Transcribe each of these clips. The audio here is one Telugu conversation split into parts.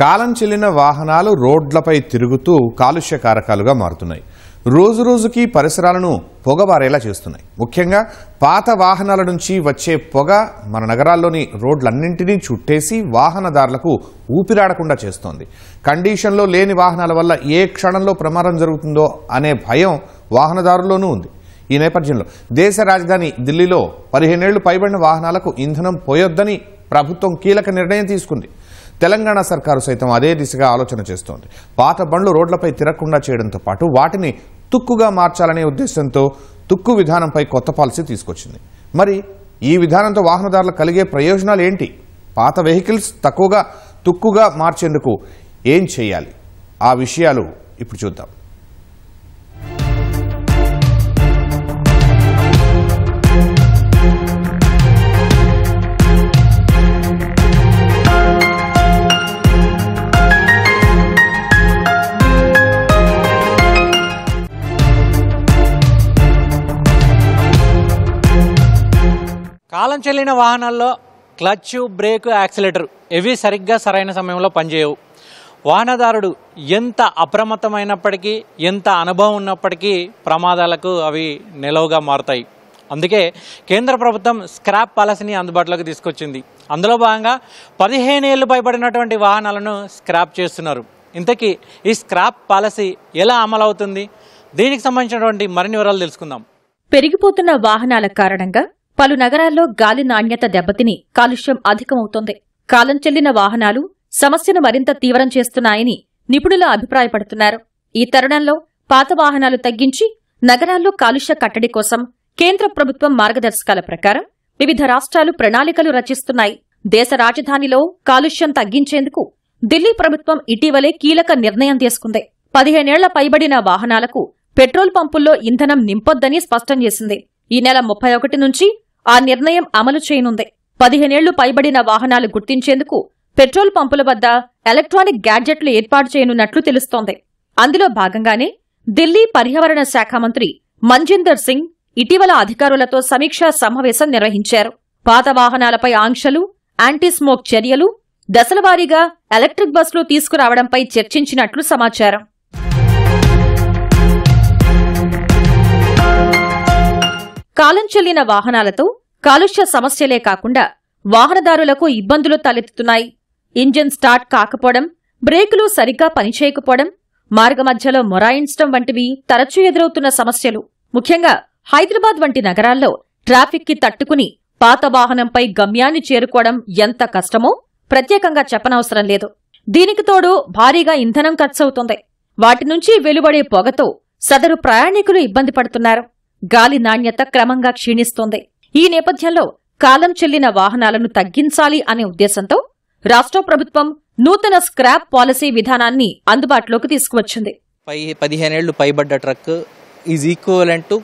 కాలం చెల్లిన వాహనాలు రోడ్లపై తిరుగుతూ కాలుష్య కారకాలుగా మారుతున్నాయి. రోజు రోజుకి పరిసరాలను పొగబారేలా చేస్తున్నాయి. ముఖ్యంగా పాత వాహనాల నుంచి వచ్చే పొగ మన నగరాల్లోని రోడ్లన్నింటినీ చుట్టేసి వాహనదారులకు ఊపిరాడకుండా చేస్తోంది. కండిషన్లో లేని వాహనాల వల్ల ఏ క్షణంలో ప్రమాదం జరుగుతుందో అనే భయం వాహనదారుల్లోనూ ఉంది. ఈ నేపథ్యంలో దేశ రాజధాని ఢిల్లీలో 15 ఏళ్లు పైబడిన వాహనాలకు ఇంధనం పోయొద్దని ప్రభుత్వం కీలక నిర్ణయం తీసుకుంది. తెలంగాణ సర్కారు సైతం అదే దిశగా ఆలోచన చేస్తోంది. పాత బండ్లు రోడ్లపై తిరగకుండా చేయడంతో పాటు వాటిని తుక్కుగా మార్చాలనే ఉద్దేశంతో తుక్కు విధానంపై కొత్త పాలసీ తీసుకొచ్చింది. మరి ఈ విధానంతో వాహనదారులకు కలిగే ప్రయోజనాలు ఏంటి? పాత వెహికల్స్ తక్కువగా తుక్కుగా మార్చేందుకు ఏం చేయాలి? ఆ విషయాలు ఇప్పుడు చూద్దాం. కాలం చెల్లిన వాహనాల్లో క్లచ్, బ్రేక్, యాక్సిలేటర్ ఇవి సరిగ్గా సరైన సమయంలో పనిచేయవు. వాహనదారుడు ఎంత అప్రమత్తమైనప్పటికీ, ఎంత అనుభవం ఉన్నప్పటికీ ప్రమాదాలకు అవి నిలవుగా మారుతాయి. అందుకే కేంద్ర ప్రభుత్వం స్క్రాప్ పాలసీని అందుబాటులోకి తీసుకొచ్చింది. అందులో భాగంగా 15 ఏళ్లు పైబడినటువంటి వాహనాలను స్క్రాప్ చేస్తున్నారు. ఇంతకీ ఈ స్క్రాప్ పాలసీ ఎలా అమలవుతుంది? దీనికి సంబంధించినటువంటి మరిన్ని వివరాలు తెలుసుకుందాం. పెరిగిపోతున్న వాహనాల కారణంగా పలు నగరాల్లో గాలి నాణ్యత దెబ్బతిని కాలుష్యం అధికమవుతోంది. కాలం చెల్లిన వాహనాలు సమస్యను మరింత తీవ్రం చేస్తున్నాయని నిపుణులు అభిప్రాయపడుతున్నారు. ఈ తరుణంలో పాత వాహనాలు తగ్గించి నగరాల్లో కాలుష్య కట్టడి కోసం కేంద్ర ప్రభుత్వం మార్గదర్శకాల ప్రకారం వివిధ రాష్ట్రాలు ప్రణాళికలు రచిస్తున్నాయి. దేశ రాజధానిలో కాలుష్యం తగ్గించేందుకు ఢిల్లీ ప్రభుత్వం ఇటీవలే కీలక నిర్ణయం తీసుకుంది. 15 ఏళ్ల పైబడిన వాహనాలకు పెట్రోల్ పంపుల్లో ఇంధనం నింపొద్దని స్పష్టం చేసింది. ఈ నెల 31 నుంచి ఆ నిర్ణయం అమలు చేయనుంది. 15 ఏళ్లు పైబడిన వాహనాలు గుర్తించేందుకు పెట్రోల్ పంపుల వద్ద ఎలక్ట్రానిక్ గ్యాడ్జెట్లు ఏర్పాటు చేయనున్నట్లు తెలుస్తోంది. అందులో భాగంగానే ఢిల్లీ పర్యావరణ శాఖ మంత్రి మంజిందర్ సింగ్ ఇటీవల అధికారులతో సమీక్షా సమావేశం నిర్వహించారు. పాత వాహనాలపై ఆంక్షలు, యాంటీ స్మోక్ చర్యలు, దశలవారీగా ఎలక్ట్రిక్ బస్సులు తీసుకురావడంపై చర్చించినట్లు సమాచారం. కాలం చెల్లిన వాహనాలతో కాలుష్య సమస్యలే కాకుండా వాహనదారులకు ఇబ్బందులు తలెత్తుతున్నాయి. ఇంజిన్ స్టార్ట్ కాకపోవడం, బ్రేకులు సరిగ్గా పనిచేయకపోవడం, మార్గమధ్యలో మొరాయించడం వంటివి తరచూ ఎదురవుతున్న సమస్యలు. ముఖ్యంగా హైదరాబాద్ వంటి నగరాల్లో ట్రాఫిక్ కి తట్టుకుని పాత వాహనంపై గమ్యాన్ని చేరుకోవడం ఎంత కష్టమో ప్రత్యేకంగా చెప్పనవసరం లేదు. దీనికి తోడు భారీగా ఇంధనం ఖర్చవుతోంది. వాటి నుంచి వెలువడే పొగతో సదరు ప్రయాణికులు ఇబ్బంది పడుతున్నారు. గాలి నాణ్యత క్రమంగా క్షీణిస్తోంది. ఈ నేపథ్యంలో కాలం చెల్లిన వాహనాలను తగ్గించాలి అనే ఉద్దేశంతో రాష్ట్ర ప్రభుత్వం నూతన స్క్రాప్ పాలసీ విధానాన్ని అందుబాటులోకి తీసుకువచ్చింది. 15 ఏళ్లు పైబడ్డ truck is equivalent to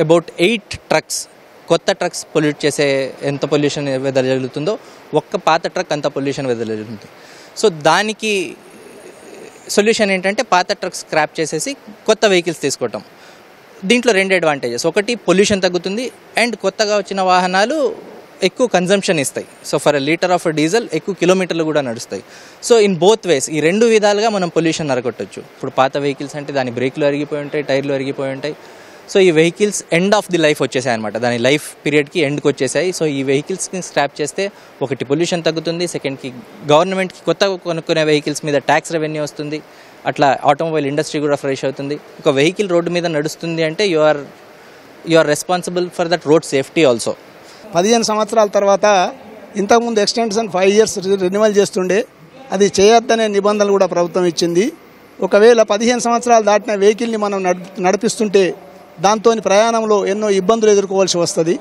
about 8 trucks. కొత్త ట్రక్స్ పొల్యూట్ చేసే ఎంత పొల్యూషన్ వెదజల్లుతుందో ఒక్క పాత ట్రక్ అంత పొల్యూషన్ వెదజల్లుతుంది. సో దానికి సొల్యూషన్ ఏంటంటే పాత ట్రక్స్ స్క్రాప్ చేసేసి కొత్త వెహికల్స్ తీసుకోవటం. దీంట్లో 2 అడ్వాంటేజెస్. ఒకటి, పొల్యూషన్ తగ్గుతుంది, అండ్ కొత్తగా వచ్చిన వాహనాలు ఎక్కువ కన్జంప్షన్ ఇస్తాయి. So per litre of diesel ఎక్కువ కిలోమీటర్లు కూడా నడుస్తాయి. సో ఇన్ బోత్ వేస్ ఈ 2 విధాలుగా మనం పొల్యూషన్ అరగొట్టచ్చు. ఇప్పుడు పాత వెహికల్స్ అంటే దాని బ్రేక్లు అరిగిపోయి ఉంటాయి, టైర్లు అరిగిపోయి ఉంటాయి. సో ఈ vehicles end of the life వచ్చేసాయి అనమాట. దాని లైఫ్ పీరియడ్కి ఎండ్కి వచ్చేసాయి. సో ఈ వెహికల్స్కి స్క్రాప్ చేస్తే ఒకటి పొల్యూషన్ తగ్గుతుంది, సెకండ్కి గవర్నమెంట్కి కొత్త కొనుక్కునే వెహికల్స్ మీద ట్యాక్స్ రెవెన్యూ వస్తుంది. అట్లా ఆటోమొబైల్ ఇండస్ట్రీ కూడా ఫ్రెష్ అవుతుంది. ఒక వెహికల్ రోడ్డు మీద నడుస్తుంది అంటే you are responsible for that road safety also. 15 సంవత్సరాల తర్వాత ఇంతకుముందు ఎక్స్టెన్షన్ 5 years రెన్యువల్ చేస్తుండే, అది చేయొద్దనే నిబంధనలు కూడా ప్రభుత్వం ఇచ్చింది. ఒకవేళ 15 సంవత్సరాలు దాటిన వెహికల్ని మనం నడిపిస్తుంటే దాంతో ప్రయాణంలో ఎన్నో ఇబ్బందులు ఎదుర్కోవాల్సి వస్తుంది.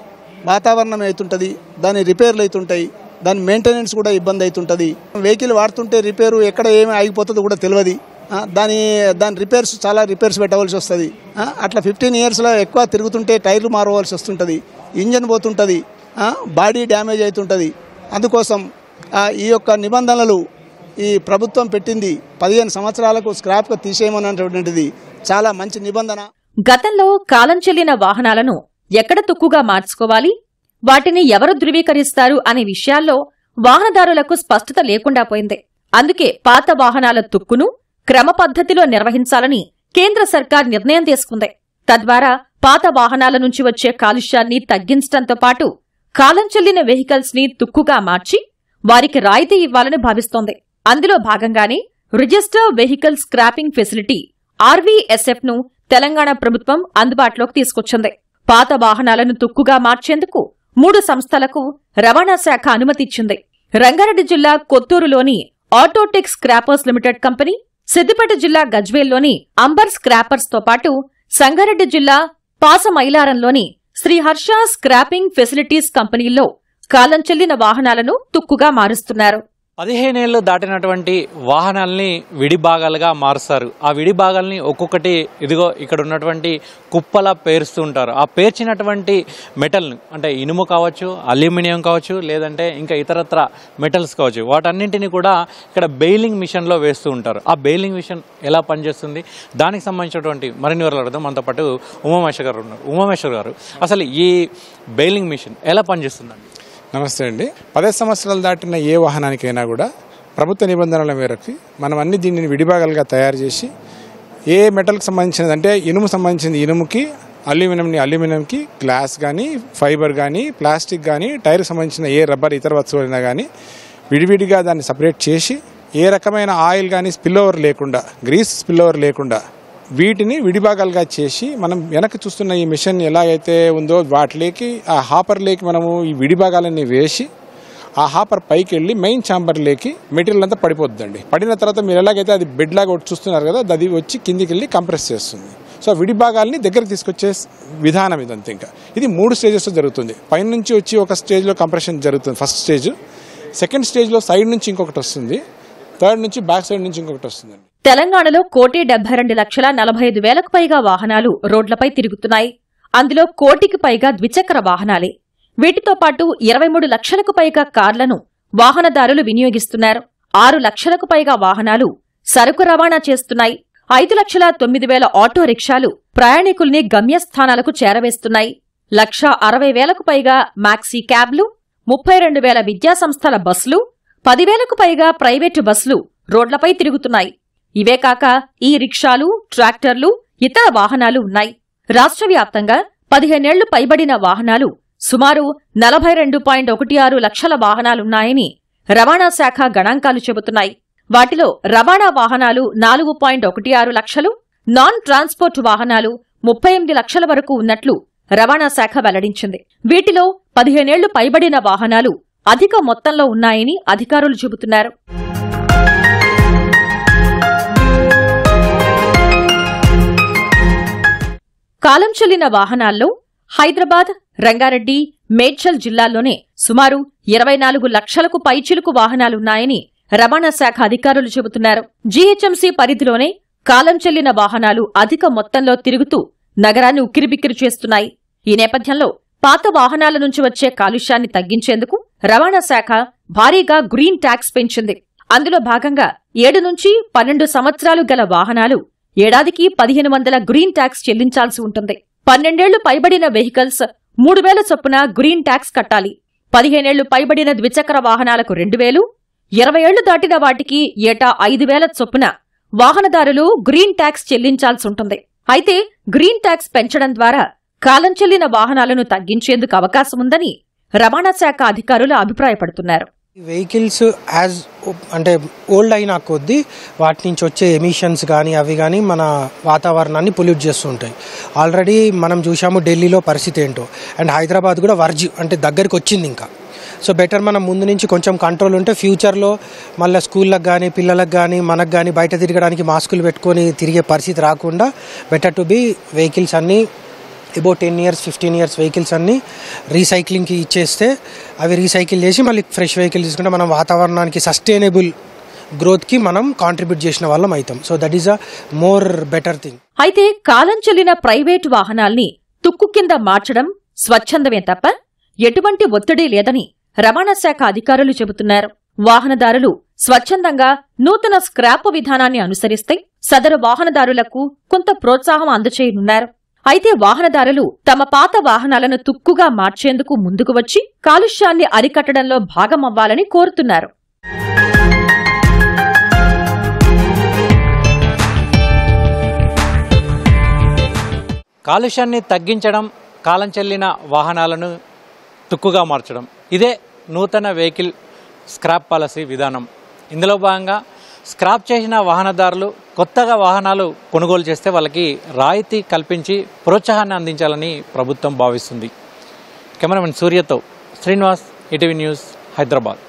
వాతావరణం అవుతుంటుంది, దాని రిపేర్లు అవుతుంటాయి, దాని మెయింటెనెన్స్ కూడా ఇబ్బంది అవుతుంటుంది. వెహికల్ వాడుతుంటే రిపేరు ఎక్కడ ఏమి ఆగిపోతుందో కూడా తెలియదు. దాని చాలా రిపేర్స్ పెట్టవలసి వస్తుంది. అట్లా 15 yearsలో ఎక్కువ తిరుగుతుంటే టైర్లు మారవలసి వస్తుంటుంది, ఇంజన్ పోతుంటుంది, బాడీ డ్యామేజ్ అవుతుంటుంది. అందుకోసం ఈ యొక్క నిబంధనలు ఈ ప్రభుత్వం పెట్టింది 15 సంవత్సరాలకు స్క్రాప్గా తీసేయమన్నటువంటిది చాలా మంచి నిబంధన. గతంలో కాలం చెల్లిన వాహనాలను ఎక్కడ తుక్కుగా మార్చుకోవాలి, వాటిని ఎవరు ధృవీకరిస్తారు అనే విషయాల్లో వాహనదారులకు స్పష్టత లేకుండా పోయింది. అందుకే పాత వాహనాల తుక్కును క్రమ పద్ధతిలో నిర్వహించాలని కేంద్ర సర్కార్ నిర్ణయం తీసుకుంది. తద్వారా పాత వాహనాల నుంచి వచ్చే కాలుష్యాన్ని తగ్గించడంతో పాటు కాలం చెల్లిన వెహికల్స్ ని తుక్కుగా మార్చి వారికి రాయితీ ఇవ్వాలని భావిస్తోంది. అందులో భాగంగానే register vehicle scrapping facility RVSF ను తెలంగాణ ప్రభుత్వం అందుబాటులోకి తీసుకొచ్చింది. పాత వాహనాలను తుక్కుగా మార్చేందుకు 3 సంస్థలకు రవాణా శాఖ అనుమతిచ్చింది. రంగారెడ్డి జిల్లా కొత్తూరులోని Autotech Scrapers Limited company, Siddipet జిల్లా గజ్వేల్లోని అంబర్ స్క్రాపర్స్ తో పాటు సంగారెడ్డి జిల్లా పాసమైలారంలోని శ్రీహర్ష స్క్రాపింగ్ ఫెసిలిటీస్ కంపెనీల్లో కాలం చెల్లిన వాహనాలను తుక్కుగా మారుస్తున్నారు. 15 ఏళ్లు దాటినటువంటి వాహనాలని విడి భాగాలుగా మారుస్తారు. ఆ విడి భాగాల్ని ఒక్కొక్కటి ఇదిగో ఇక్కడ ఉన్నటువంటి కుప్పలా పేరుస్తూ ఉంటారు. ఆ పేర్చినటువంటి మెటల్ని అంటే ఇనుము కావచ్చు, అల్యూమినియం కావచ్చు, లేదంటే ఇంకా ఇతరత్ర మెటల్స్ కావచ్చు, వాటన్నింటినీ కూడా ఇక్కడ బెయిలింగ్ మిషన్లో వేస్తూ ఉంటారు. ఆ బెయిలింగ్ మిషన్ ఎలా పనిచేస్తుంది, దానికి సంబంధించినటువంటి మరిన్ని వివరాలు అడుగుదాం. మనతో పాటు ఉమామేశ్వర్ గారు ఉన్నారు. ఉమామేశ్వర్ గారు, అసలు ఈ బెయిలింగ్ మిషన్ ఎలా పనిచేస్తుందండి? నమస్తే అండి. 10 సంవత్సరాలు దాటిన ఏ వాహనానికైనా కూడా ప్రభుత్వ నిబంధనల మేరకు మనం అన్ని దీనిని విడిభాగాలుగా తయారు చేసి ఏ మెటల్కి సంబంధించినది అంటే ఇనుము సంబంధించింది ఇనుముకి, అల్యూమినియంకి, గ్లాస్ కానీ, ఫైబర్ కానీ, ప్లాస్టిక్ కానీ, టైర్కి సంబంధించిన ఏ రబ్బర్ ఇతర వస్తువులైనా కానీ విడివిడిగా దాన్ని సపరేట్ చేసి ఏ రకమైన ఆయిల్ కానీ స్పిల్ఓవర్ లేకుండా, గ్రీస్ స్పిల్ఓవర్ లేకుండా వీటిని విడిభాగాలుగా చేసి మనం వెనక్కి చూస్తున్న ఈ మిషన్ ఎలాగైతే ఉందో వాటిలోకి ఆ హాపర్లోకి మనము ఈ విడిభాగాలన్నీ వేసి ఆ హాపర్ పైకి వెళ్ళి మెయిన్ ఛాంబర్లోకి మెటీరియల్ అంతా పడిపోతుందండి. పడిన తర్వాత మీరు ఎలాగైతే అది బెడ్ లాగా చూస్తున్నారు కదా, అది వచ్చి కిందికి వెళ్ళి కంప్రెస్ చేస్తుంది. సో విడిభాగాల్ని దగ్గరికి తీసుకొచ్చే విధానం ఇదంతా. ఇంకా ఇది 3 స్టేజెస్లో జరుగుతుంది. పైన నుంచి వచ్చి ఒక స్టేజ్లో కంప్రెషన్ జరుగుతుంది, ఫస్ట్ స్టేజ్. సెకండ్ స్టేజ్లో సైడ్ నుంచి ఇంకొకటి వస్తుంది, థర్డ్ నుంచి బ్యాక్ సైడ్ నుంచి ఇంకొకటి వస్తుందండి. తెలంగాణలో 1,72,45,000కు పైగా వాహనాలు రోడ్లపై తిరుగుతున్నాయి. అందులో 1 కోటికి పైగా ద్విచక్ర వాహనాలే. వీటితో పాటు 23 లక్షలకు పైగా కార్లను వాహనదారులు వినియోగిస్తున్నారు. 6 లక్షలకు పైగా వాహనాలు సరుకు రవాణా చేస్తున్నాయి. 5,09,000 ఆటో రిక్షాలు ప్రయాణికుల్ని గమ్యస్థానాలకు చేరవేస్తున్నాయి. 1,60,000కు పైగా మ్యాక్సీ క్యాబ్లు, 32,000 విద్యాసంస్థల బస్సులు, 10,000కు పైగా ప్రైవేటు బస్సులు రోడ్లపై తిరుగుతున్నాయి. ఇవే కాక ఈ రిక్షాలు, ట్రాక్టర్లు, ఇతర వాహనాలు ఉన్నాయి. రాష్ట్ర వ్యాప్తంగా 15 ఏళ్లు పైబడిన వాహనాలు సుమారు 42.16 లక్షల వాహనాలున్నాయని రవాణా శాఖ గణాంకాలు చెబుతున్నాయి. వాటిలో రవాణా వాహనాలు 4.16 లక్షలు, నాన్ ట్రాన్స్పోర్ట్ వాహనాలు 38 లక్షల వరకు ఉన్నట్లు రవాణా శాఖ వెల్లడించింది. వీటిలో 15 ఏళ్లు పైబడిన వాహనాలు అధిక మొత్తంలో ఉన్నాయని అధికారులు చెబుతున్నారు. కాలం చెల్లిన వాహనాల్లో హైదరాబాద్, రంగారెడ్డి, మేడ్చల్ జిల్లాల్లోనే సుమారు 24 లక్షలకు పైచిలుకు వాహనాలున్నాయని రవాణా శాఖ అధికారులు చెబుతున్నారు. జీహెచ్ఎంసీ పరిధిలోనే కాలం చెల్లిన వాహనాలు అధిక మొత్తంలో తిరుగుతూ నగరాన్ని ఉక్కిరిబిక్కిరి చేస్తున్నాయి. ఈ నేపథ్యంలో పాత వాహనాల నుంచి వచ్చే కాలుష్యాన్ని తగ్గించేందుకు రవాణా శాఖ భారీగా గ్రీన్ ట్యాక్స్ పెంచింది. అందులో భాగంగా 7 నుంచి 12 సంవత్సరాలు గల వాహనాలు ఏడాదికి 1,500 గ్రీన్ ట్యాక్స్ చెల్లించాల్సి ఉంటుంది. 12 ఏళ్లు పైబడిన వెహికల్స్ 3,000 చొప్పున గ్రీన్ ట్యాక్స్ కట్టాలి. 15 ఏళ్లు పైబడిన ద్విచక్ర వాహనాలకు 2,000, 20 ఏళ్లు దాటిన వాటికి ఏటా 5,000 చొప్పున వాహనదారులు గ్రీన్ ట్యాక్స్ చెల్లించాల్సి ఉంటుంది. అయితే గ్రీన్ ట్యాక్స్ పెంచడం ద్వారా కాలం చెల్లిన వాహనాలను తగ్గించేందుకు అవకాశముందని రవాణా శాఖ అధికారులు అభిప్రాయపడుతున్నారు. వెహికల్స్ అంటే ఓల్డ్ అయిన కొద్దీ వాటి నుంచి వచ్చే ఎమిషన్స్ కానీ అవి కానీ మన వాతావరణాన్ని పొల్యూట్ చేస్తూ ఉంటాయి. ఆల్రెడీ మనం చూసాము ఢిల్లీలో పరిస్థితి ఏంటో, అండ్ హైదరాబాద్ కూడా అంటే దగ్గరికి వచ్చింది ఇంకా. సో బెటర్ మనం ముందు నుంచి కొంచెం కంట్రోల్ ఉంటే ఫ్యూచర్లో మళ్ళీ స్కూళ్ళకు కానీ పిల్లలకు కానీ మనకు కానీ బయట తిరగడానికి మాస్కులు పెట్టుకొని తిరిగే పరిస్థితి రాకుండా బెటర్ టు బీ వెహికల్స్ అన్నీ అబౌట్ 10 years 15 years వెహికల్స్ అన్నీ రీసైక్లింగ్కి ఇచ్చేస్తే అవి రీసైకిల్ చేసి మళ్ళీ ఫ్రెష్ వెహికల్ తీసుకుంటే మనం వాతావరణానికి సస్టైనబుల్ గ్రోత్కి మనం కాంట్రిబ్యూట్ చేసిన వాళ్ళం అవుతాం. So that is a more better thing. అయితే కాలం చెల్లిన ప్రైవేటు వాహనాల్ని తుక్కు కింద మార్చడం స్వచ్ఛందమే తప్ప ఎటువంటి ఒత్తిడి లేదని రవాణా శాఖ అధికారులు చెబుతున్నారు. వాహనదారులు స్వచ్ఛందంగా నూతన స్క్రాప్ విధానాన్ని అనుసరిస్తే సదరు వాహనదారులకు కొంత ప్రోత్సాహం అందచేయనున్నారు. అయితే వాహనదారులు తమ పాత వాహనాలను తుక్కుగా మార్చేందుకు ముందుకు వచ్చి కాలుష్యాన్ని అరికట్టడంలో భాగమవ్వాలని కోరుతున్నారు. కాలుష్యాన్ని తగ్గించడం, కాలం చెల్లిన వాహనాలను తుక్కుగా మార్చడం, ఇదే నూతన వెహికల్ స్క్రాప్ పాలసీ విధానం. ఇందులో భాగంగా స్క్రాప్ చేసిన వాహనదారులు కొత్తగా వాహనాలు కొనుగోలు చేస్తే వాళ్ళకి రాయితీ కల్పించి ప్రోత్సాహాన్ని అందించాలని ప్రభుత్వం భావిస్తుంది. కెమెరామెన్ సూర్యతో శ్రీనివాస్, ఈటీవీ న్యూస్, హైదరాబాద్.